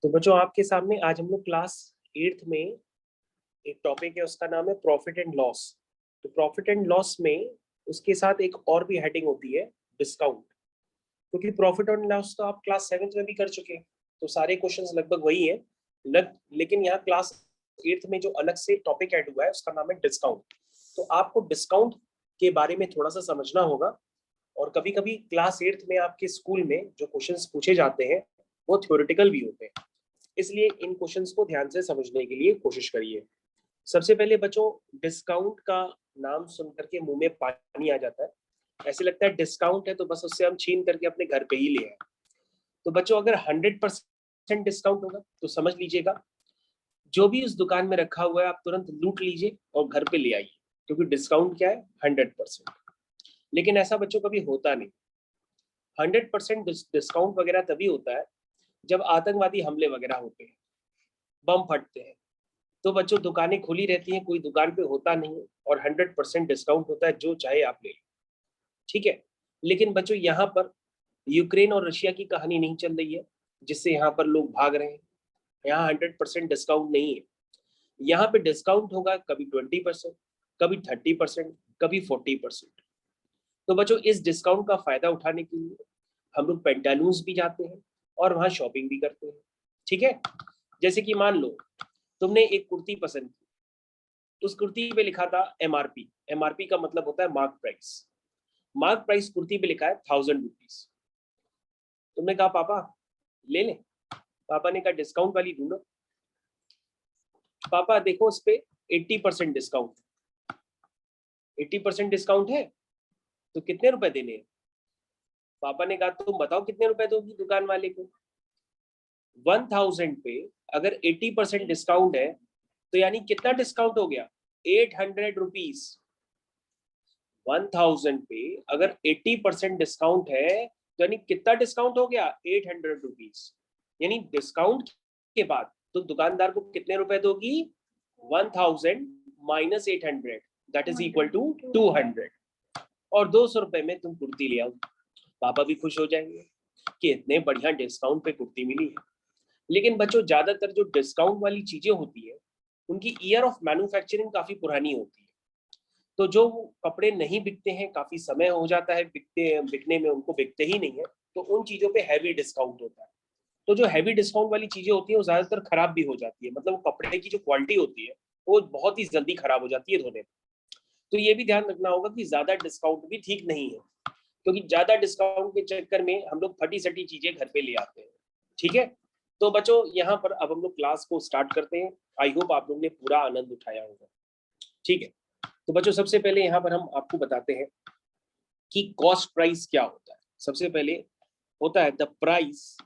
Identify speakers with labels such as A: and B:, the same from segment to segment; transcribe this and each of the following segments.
A: तो बच्चों आपके सामने आज हम लोग क्लास 8th में एक टॉपिक है, उसका नाम है प्रॉफिट एंड लॉस। तो प्रॉफिट एंड लॉस में उसके साथ एक और भी हेडिंग होती है, डिस्काउंट। क्योंकि प्रॉफिट एंड लॉस तो आप क्लास 7th में भी कर चुके हैं, तो सारे क्वेश्चंस लगभग वही है। लेकिन यहाँ क्लास 8th में जो अलग से टॉपिक ऐड हुआ है उसका नाम है डिस्काउंट। तो आपको डिस्काउंट के बारे में थोड़ा सा समझना होगा। और कभी कभी क्लास 8th में आपके स्कूल में जो क्वेश्चंस पूछे जाते हैं वो थ्योरेटिकल भी होते हैं, इसलिए इन क्वेश्चंस को ध्यान से समझने के लिए कोशिश करिए। सबसे पहले बच्चों, डिस्काउंट का नाम सुन करके मुंह में पानी आ जाता है। ऐसे लगता है डिस्काउंट है तो बस उससे हम छीन करके अपने घर पे ही ले आए। तो बच्चों अगर 100% डिस्काउंट होगा तो समझ लीजिएगा जो भी उस दुकान में रखा हुआ है आप तुरंत लूट लीजिए और घर पे ले आइए, क्योंकि डिस्काउंट क्या है, 100%। लेकिन ऐसा बच्चों कभी होता नहीं। 100% डिस्काउंट वगैरह तभी होता है जब आतंकवादी हमले वगैरह होते हैं, बम फटते हैं, तो बच्चों दुकानें खुली रहती हैं, कोई दुकान पे होता नहीं है और 100% डिस्काउंट होता है, जो चाहे आप ले लो। ठीक है। लेकिन बच्चों यहाँ पर यूक्रेन और रशिया की कहानी नहीं चल रही है जिससे यहाँ पर लोग भाग रहे हैं। यहाँ 100% डिस्काउंट नहीं है। यहाँ पे डिस्काउंट होगा कभी 20%, कभी 30%, कभी 40%। तो बच्चों इस डिस्काउंट का फायदा उठाने के लिए हम लोग पेंटालून्स भी जाते हैं और वहाँ शॉपिंग भी करते हैं। ठीक है। जैसे कि मान लो तुमने एक कुर्ती पसंद की, उस कुर्ती पे लिखा था एमआरपी। एमआरपी का मतलब होता है mark price. Mark price kurti पे लिखा है 1000 रुपीज। तुमने कहा पापा ले ले। पापा ने कहा डिस्काउंट वाली ढूंढो। पापा देखो उस पे 80% डिस्काउंट। 80% डिस्काउंट है तो कितने रुपए देने हैं? पापा ने कहा तुम बताओ कितने रुपए दोगी दुकान वाले को। 1000 पे अगर 80% डिस्काउंट है तो यानी कितना डिस्काउंट हो गया, 800 रुपीज। 1000 पे अगर 80% डिस्काउंट है तो यानी कितना डिस्काउंट हो गया, 800 रुपीज। यानी डिस्काउंट के बाद तो दुकानदार को कितने रुपए दोगी, 1000 minus 800, that is equal to 200। और 200 रुपए में तुम कुर्ती ले आओ। पापा भी खुश हो जाएंगे कि इतने बढ़िया डिस्काउंट पे कुर्ती मिली है। लेकिन बच्चों ज्यादातर जो डिस्काउंट वाली चीजें होती है उनकी ईयर ऑफ मैन्युफैक्चरिंग काफी पुरानी होती है। तो जो कपड़े नहीं बिकते हैं, काफी समय हो जाता है बिकने में, उनको बिकते ही नहीं है, तो उन चीजों पे हैवी डिस्काउंट होता है। तो जो हैवी डिस्काउंट वाली चीजें होती है वो ज्यादातर खराब भी हो जाती है, मतलब कपड़े की जो क्वालिटी होती है वो बहुत ही जल्दी खराब हो जाती है धोने में। तो ये भी ध्यान रखना होगा कि ज्यादा डिस्काउंट भी ठीक नहीं है, क्योंकि ज्यादा डिस्काउंट के चक्कर में हम लोग फटी सटी चीजें घर पे ले आते हैं। ठीक है। तो बच्चों यहाँ पर अब हम लोग क्लास को स्टार्ट करते हैं। आई होप आप लोग ने पूरा आनंद उठाया होगा। ठीक है। तो बच्चों सबसे पहले यहाँ पर हम आपको बताते हैं कि कॉस्ट प्राइस क्या होता है। सबसे पहले होता है the price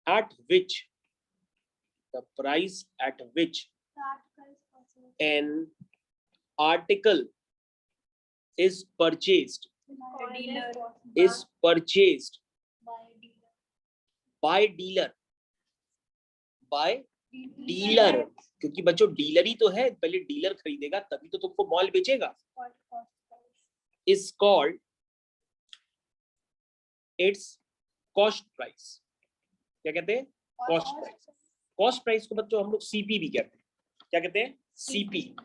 A: at which an article is purchased by dealer. क्योंकि बच्चों डीलर ही तो है, पहले डीलर खरीदेगा तभी तो तुमको मॉल बेचेगा। Is called its cost price. क्या कहते हैं, कॉस्ट प्राइस। कॉस्ट प्राइस को बच्चों हम लोग सीपी भी कहते हैं। क्या कहते हैं, सीपी।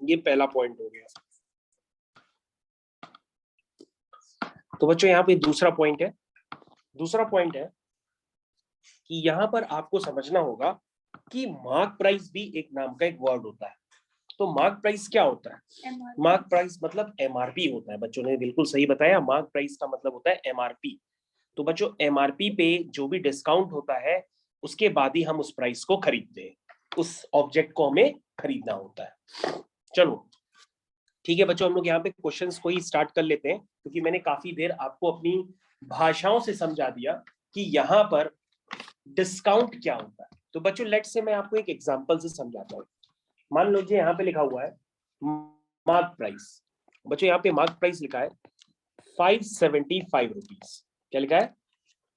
A: ये पहला पॉइंट हो गया। तो बच्चों यहाँ पे दूसरा पॉइंट है कि यहाँ पर आपको समझना होगा कि मार्क प्राइस भी एक नाम का एक वर्ड होता है। तो मार्क प्राइस क्या होता है, मार्क प्राइस मतलब एमआरपी होता है। बच्चों ने बिल्कुल सही बताया, मार्क प्राइस का मतलब होता है एमआरपी। तो बच्चों एमआरपी पे जो भी डिस्काउंट होता है उसके बाद ही हम उस प्राइस को खरीदते हैं, उस ऑब्जेक्ट को हमें खरीदना होता है। चलो ठीक है बच्चों, हम लोग यहाँ पे क्वेश्चंस को ही स्टार्ट कर लेते हैं, क्योंकि मैंने काफी देर आपको अपनी भाषाओं से समझा दिया कि यहाँ पर डिस्काउंट क्या होता है। तो बच्चों लेट से मैं आपको एक एग्जांपल से समझाता हूँ। मान लीजिए यहाँ पे लिखा हुआ है मार्क प्राइस। बच्चों यहाँ पे मार्क प्राइस लिखा है 575 रुपीज। क्या लिखा है,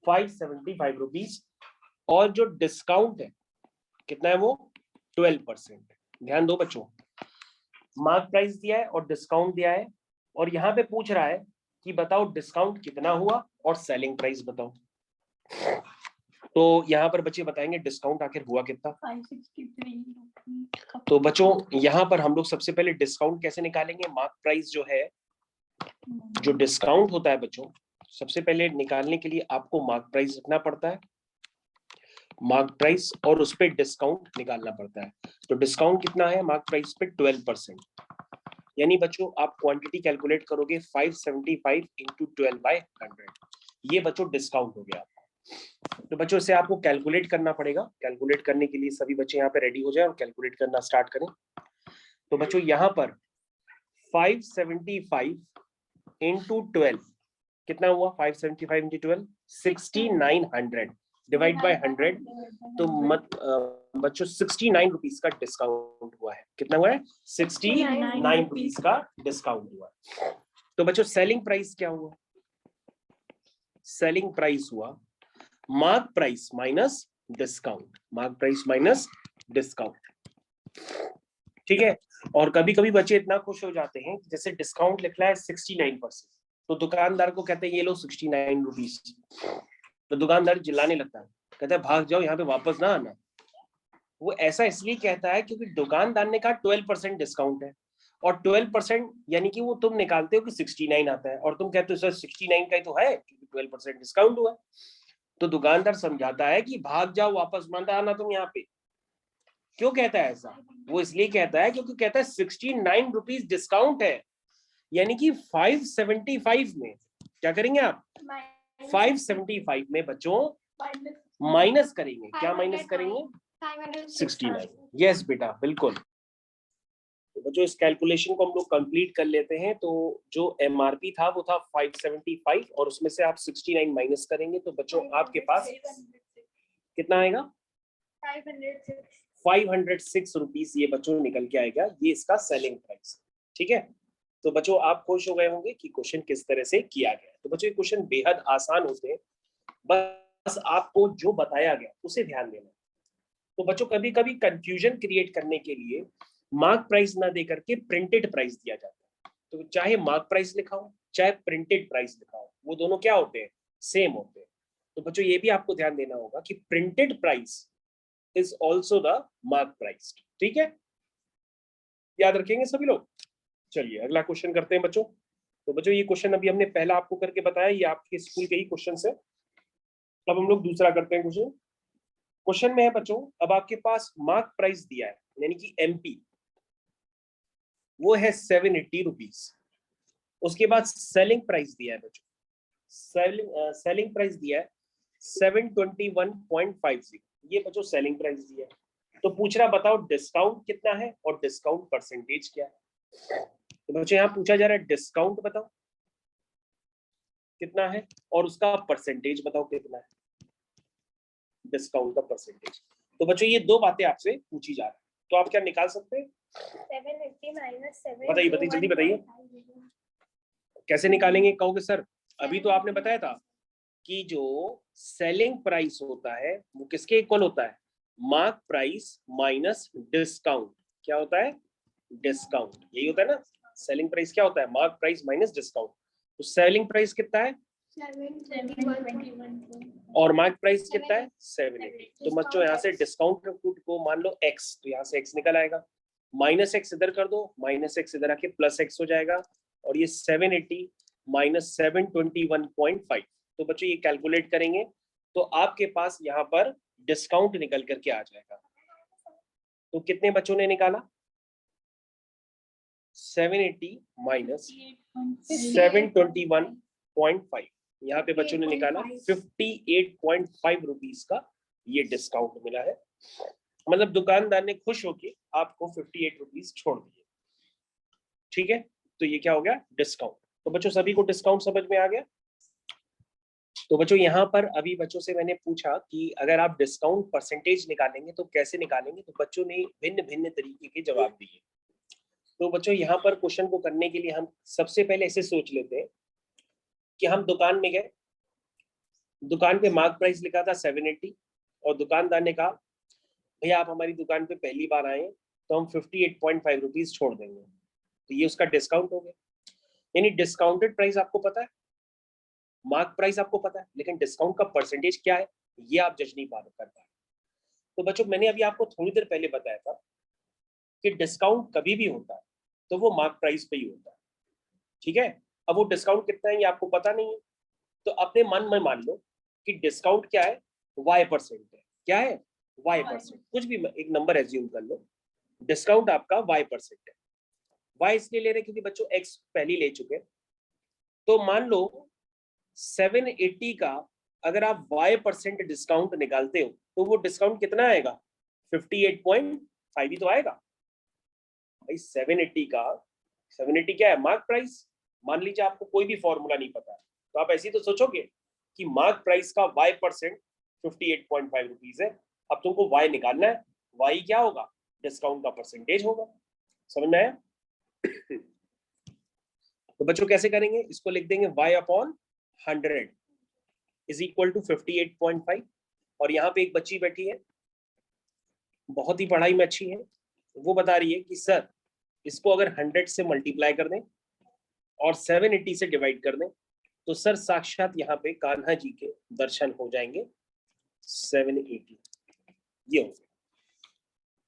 A: 575 रुपीज। और जो डिस्काउंट है कितना है, वो 12%। ध्यान दो बच्चों, मार्क प्राइस दिया है और डिस्काउंट दिया है, और यहाँ पे पूछ रहा है कि बताओ डिस्काउंट कितना हुआ और सेलिंग प्राइस बताओ। तो यहाँ पर बच्चे बताएंगे डिस्काउंट आखिर हुआ कितना।
B: 563।
A: तो बच्चों यहाँ पर हम लोग सबसे पहले डिस्काउंट कैसे निकालेंगे, मार्क प्राइस जो है, जो डिस्काउंट होता है बच्चों, सबसे पहले निकालने के लिए आपको मार्क प्राइस रखना पड़ता है, मार्क प्राइस, और उस पर डिस्काउंट निकालना पड़ता है। तो डिस्काउंट कितना है मार्क प्राइस पे, 12%। यानी बच्चों आप क्वांटिटी कैलकुलेट करोगे 575 इंटू 12/100, ये बच्चों डिस्काउंट हो गया। तो बच्चों इसे आपको कैलकुलेट करना पड़ेगा। कैलकुलेट करने के लिए सभी बच्चे यहाँ पे रेडी हो जाए और कैलकुलेट करना स्टार्ट करें। तो बच्चों यहाँ पर 575 इंटू 12 कितना हुआ, 575 इंटू 12 6900 डिवाइड बाय 100। तो बच्चों 69 रुपीज का डिस्काउंट हुआ है। कितना हुआ है, 69 रुपीज का डिस्काउंट हुआ है। तो बच्चों सेलिंग प्राइस क्या हुआ, सेलिंग प्राइस हुआ mark price minus discount, mark price minus discount. ठीक है। और कभी कभी बच्चे इतना खुश हो जाते हैं कि जैसे डिस्काउंट लिख रहा है 69%, तो दुकानदार को कहते हैं ये लो 69 रुपीज। तो दुकानदार चिल्लाने लगता है, कहता है भाग जाओ, यहाँ पे वापस ना आना। वो ऐसा इसलिए कहता है क्योंकि दुकानदार ने कहा 12% डिस्काउंट है, और 12% यानी कि वो तुम निकालते हो कि 69 आता है, और तुम कहते हो सर 69 का ही तो है क्योंकि 12% डिस्काउंट हुआ है। तो दुकानदार समझाता है कि भाग जाओ, वापस मत आना तुम यहाँ पे। क्यों कहता है ऐसा, वो इसलिए कहता है क्योंकि कहता है 69 रुपीज डिस्काउंट है, यानी कि 575 में क्या करेंगे आप, 575 में बच्चों माइनस करेंगे। क्या माइनस करेंगे, 69। यस बेटा बिल्कुल। तो बच्चों इस कैलकुलेशन को हम लोग कंप्लीट कर लेते हैं। तो जो एमआरपी था वो था 575, और उसमें से आप 69 माइनस करेंगे तो बच्चों आपके पास कितना आएगा, 506 रुपीज ये बच्चों निकल के आएगा। ये इसका सेलिंग प्राइस। ठीक है। तो बच्चों आप खुश हो गए होंगे कि क्वेश्चन किस तरह से किया गया। तो बच्चों ये क्वेश्चन बेहद आसान होते हैं, बस आपको जो बताया गया उसे ध्यान देना। तो बच्चों कभी कभी कंफ्यूजन क्रिएट करने के लिए मार्क प्राइस ना दे करके प्रिंटेड प्राइस दिया जाता है। तो चाहे मार्क प्राइस लिखा हो चाहे प्रिंटेड प्राइस लिखा हो, वो दोनों क्या होते हैं, सेम होते हैं। तो बच्चों ये भी आपको ध्यान देना होगा कि printed price is also the mark price. ठीक है, याद रखेंगे सभी लोग। चलिए अगला क्वेश्चन करते हैं बच्चों। तो बच्चों ये क्वेश्चन अभी हमने पहला आपको करके बताया, ये आपके स्कूल के ही क्वेश्चन है। अब हम लोग दूसरा करते हैं क्वेश्चन। क्वेश्चन में है बच्चों, अब आपके पास मार्क प्राइस दिया है यानी कि एमपी, वो है 780 रुपीज। उसके बाद सेलिंग प्राइस दिया है बच्चों, सेलिंग प्राइस दिया है 721.50। ये बच्चों सेलिंग प्राइस दिया है। तो पूछ रहा बताओ डिस्काउंट कितना है और डिस्काउंट परसेंटेज क्या है। तो बच्चों यहाँ पूछा जा रहा है डिस्काउंट बताओ कितना है और उसका परसेंटेज बताओ कितना है, डिस्काउंट का परसेंटेज। तो बच्चों ये दो बातें आपसे पूछी जा रही है, तो आप क्या निकाल सकते हैं,
B: 780
A: बताइए बताइए जल्दी बताइए कैसे निकालेंगे। कहोगे सर अभी तो आपने बताया था कि जो सेलिंग प्राइस होता है वो किसके इक्वल होता है, मार्क प्राइस माइनस डिस्काउंट। क्या होता है, डिस्काउंट। यही होता है ना, सेलिंग प्राइस क्या होता है, मार्क प्राइस माइनस डिस्काउंट। तो सेलिंग प्राइस कितना है
B: 721
A: और मार्क प्राइस कितना है 780। तो बच्चों यहाँ से डिस्काउंट को मान लो x, तो यहाँ से x निकल आएगा, माइनस x इधर कर दो, माइनस x इधर आके प्लस x हो जाएगा, और ये 780 माइनस 721.5। तो बच्चों ये कैलकुलेट करेंगे तो आपके पास यहाँ पर डिस्काउंट निकल करके आ जाएगा। तो कितने बच्चों ने निकाला, 780 माइनस 721.5, यहाँ पे बच्चों ने निकाला 58.5 रुपीज का ये डिस्काउंट मिला है। मतलब दुकानदार ने खुश होके आपको 58 रुपीज छोड़ दिए। ठीक है, तो ये क्या हो गया, डिस्काउंट। तो बच्चों सभी को डिस्काउंट समझ में आ गया। तो बच्चों यहाँ पर अभी बच्चों से मैंने पूछा कि अगर आप डिस्काउंट परसेंटेज निकालेंगे तो कैसे निकालेंगे, तो बच्चों ने भिन्न भिन्न तरीके के जवाब दिए। तो बच्चों यहाँ पर क्वेश्चन को करने के लिए हम सबसे पहले ऐसे सोच लेते हैं कि हम दुकान में गए, दुकान पे मार्क प्राइस लिखा था 780, और दुकानदार ने कहा भैया आप हमारी दुकान पे पहली बार आए तो हम 58.5 रुपीज छोड़ देंगे। तो ये उसका डिस्काउंट हो गया। यानी डिस्काउंटेड प्राइस आपको पता है मार्क प्राइस आपको पता है, लेकिन डिस्काउंट का परसेंटेज क्या है ये आप जज नहीं कर पा। तो बच्चों मैंने अभी आपको थोड़ी देर पहले बताया था कि डिस्काउंट कभी भी होता है तो वो मार्क प्राइस पे ही होता है, ठीक है। अब वो डिस्काउंट कितना है ये आपको पता नहीं है, तो अपने मन में मान लो कि डिस्काउंट क्या है, y% है। क्या है? y%। कुछ भी एक नंबर एज्यूम कर लो, डिस्काउंट आपका y% है। y इसलिए ले रहे क्योंकि बच्चों x पहले ले चुके, तो मान लो 780 का अगर आप y% डिस्काउंट निकालते हो तो वो डिस्काउंट कितना आएगा? 58.5 ही तो आएगा भाई। 780 का 780 क्या है? Mark price. मान लीजिए आपको कोई भी फॉर्मूला नहीं पता है, तो आप ऐसे ही तो सोचोगे कि मार्क प्राइस का y% 58.5 रुपीज है। अब तुमको y निकालना है, y क्या होगा? डिस्काउंट का परसेंटेज होगा। समझ में आया? तो बच्चों कैसे करेंगे? इसको लिख देंगे y/100 इज इक्वल टू 58.5। और यहाँ पे एक बच्ची बैठी है, बहुत ही पढ़ाई में अच्छी है, वो बता रही है कि सर इसको अगर 100 से मल्टीप्लाई कर दें और 780 से डिवाइड कर दें तो सर साक्षात यहाँ पे कान्हा जी के दर्शन हो जाएंगे। 780 ये हो गया।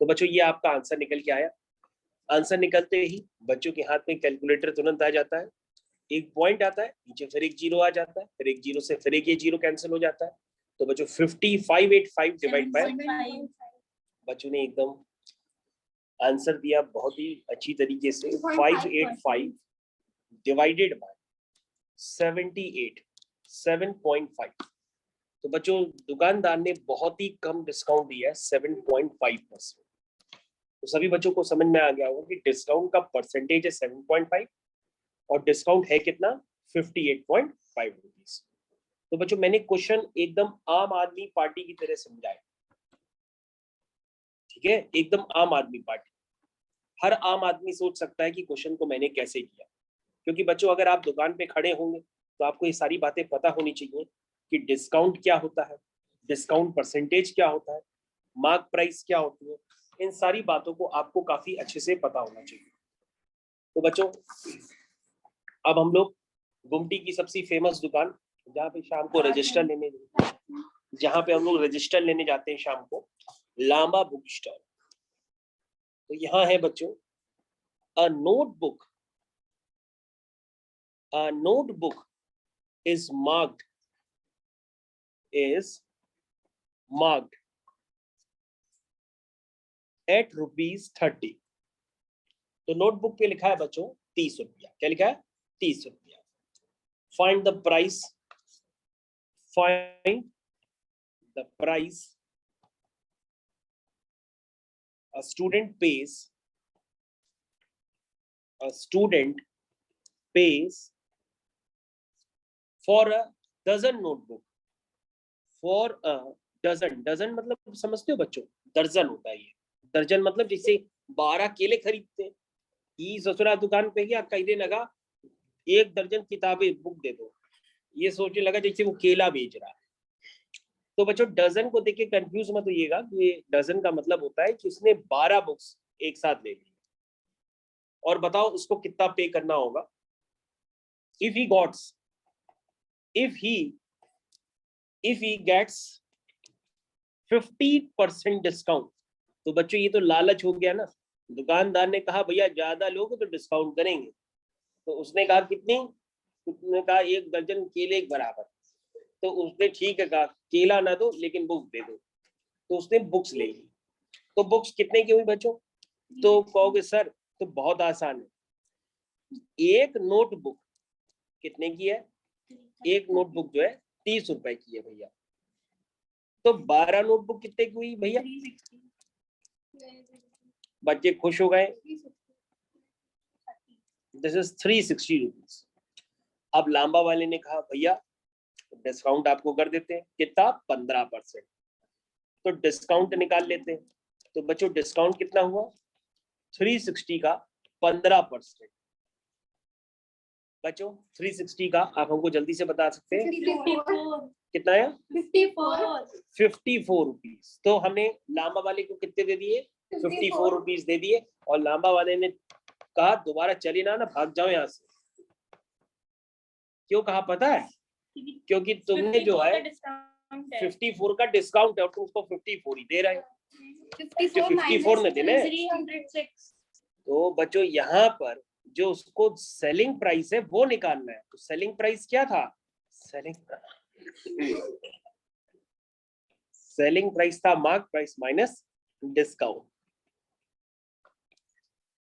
A: तो बच्चों ये आपका आंसर निकल के आया। आंसर निकलते ही बच्चों के हाथ में कैलकुलेटर तुरंत आ जाता है, एक पॉइंट आता है, नीचे फिर एक जीरो आ जाता है, फिर एक जीरो से फिर एक ये जीरो कैंसिल हो जाता है। तो बच्चों 5585 डिवाइड बाय, बच्चों ने एकदम आंसर दिया बहुत ही अच्छी तरीके से। 585 डिवाइडेड बाय 78 7.5। तो बच्चों दुकानदार ने बहुत ही कम डिस्काउंट दिया है 7.5%। तो सभी बच्चों को समझ में आ गया होगा कि डिस्काउंट का परसेंटेज है 7.5 और डिस्काउंट है कितना? 58.5 रुपीज। तो बच्चों मैंने क्वेश्चन एकदम आम आदमी पार्टी की तरह समझाया, ठीक है, एकदम आम आदमी पार्टी। हर आम आदमी सोच सकता है कि क्वेश्चन को मैंने कैसे किया, क्योंकि बच्चों अगर आप दुकान पे खड़े होंगे तो आपको ये सारी बातें पता होनी चाहिए कि डिस्काउंट क्या होता है, डिस्काउंट परसेंटेज क्या होता है, मार्क प्राइस क्या होती है। इन सारी बातों को आपको काफी अच्छे से पता होना चाहिए। तो बच्चों अब हम लोग गुमटी की सबसे फेमस दुकान जहाँ पे शाम को रजिस्टर लेने जहाँ पे हम लोग रजिस्टर लेने जाते हैं शाम को, लांबा बुक स्टॉल। तो यहाँ है बच्चों a notebook is marked at ₹30। तो नोटबुक पे लिखा है बच्चों 30 रुपया। क्या लिखा है? 30 रुपया। Find the price a student pays for a dozen notebook। for a dozen मतलब समझते हो बच्चों? दर्जन होता है ये। दर्जन मतलब जैसे 12 केले खरीदते हैं, ये ससुरा दुकान पे गया, कहने लगा 1 दर्जन किताबें बुक दे दो, ये सोचने लगा जैसे वो केला बेच रहा है। तो बच्चों डजन को देख के कंफ्यूज मत होइएगा कि डजन का मतलब होता है कि उसने 12 बुक्स एक साथ ले ली। और बताओ उसको कितना पे करना होगा? if he gets 50% डिस्काउंट, तो बच्चों ये तो लालच हो गया ना। दुकानदार ने कहा भैया ज्यादा लोगे तो डिस्काउंट करेंगे, तो उसने कहा कितनी? उसने कहा 1 दर्जन केले बराबर। तो उसने ठीक है कहा केला ना दो लेकिन बुक दे दो, तो उसने बुक्स ले ली। तो बुक्स कितने की हुई बच्चों? तो कहोगे सर तो बहुत आसान है, एक नोटबुक कितने की है? एक नोटबुक जो है 30 रुपए की है भैया। तो 12 नोटबुक कितने की हुई भैया? बच्चे खुश हो गए, दिस इज 360 रुपीज। अब लांबा वाले ने कहा भैया डिस्काउंट आपको कर देते हैं, कितना? 15%। तो डिस्काउंट निकाल लेते हैं। तो बच्चों डिस्काउंट कितना हुआ? 360 का 15%। बच्चों 360 का आप हमको जल्दी से बता सकते हैं
B: 54
A: कितना है?
B: 54
A: रुपीज। तो हमने लांबा वाले को कितने दे दिए? 54 रुपीज दे दिए। और लांबा वाले ने कहा दोबारा चले ना भाग जाओ यहाँ से। क्यों कहा पता है? क्योंकि तुमने जो है
B: डिस्काउंट है
A: 54 का डिस्काउंट है और तुम उसको 54 ही दे रहे हो। 54 में देना है।
B: 306
A: तो बच्चों यहाँ पर जो उसको सेलिंग प्राइस है वो निकालना है। तो सेलिंग प्राइस क्या था? सेलिंग प्राइस था मार्क प्राइस माइनस डिस्काउंट।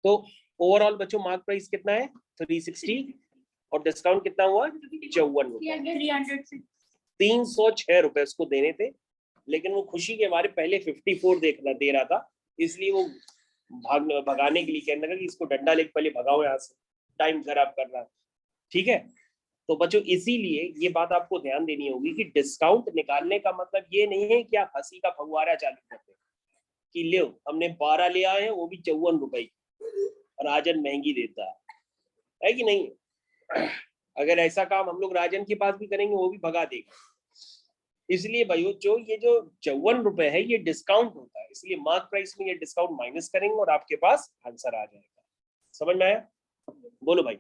A: तो ओवरऑल बच्चों मार्क प्राइस कितना है? 360 और डिस्काउंट कितना हुआ? 54 रुपए। 306 रुपए उसको देने थे, लेकिन वो खुशी के मारे पहले 54 दे रहा था, इसलिए वो भगाने के लिए कहने लगा कि इसको डंडा लेके पहले भगाओ यहाँ से, टाइम खराब कर रहा है। ठीक है, तो बच्चों इसीलिए ये बात आपको ध्यान देनी होगी कि डिस्काउंट निकालने का मतलब ये नहीं है कि आप हंसी का फव्वारा चालू करते कि ले हमने 12 ले आए हैं वो भी 54 रुपए की और राजन महंगी देता है कि नहीं? अगर ऐसा काम हम लोग राजन के पास भी करेंगे वो भी भगा देगा। इसलिए भाइयों जो ये जो 54 रुपए है ये डिस्काउंट होता है, इसलिए मार्क प्राइस में ये डिस्काउंट माइनस करेंगे और आपके पास आंसर आ जाएगा। समझ में आया? बोलो भाई।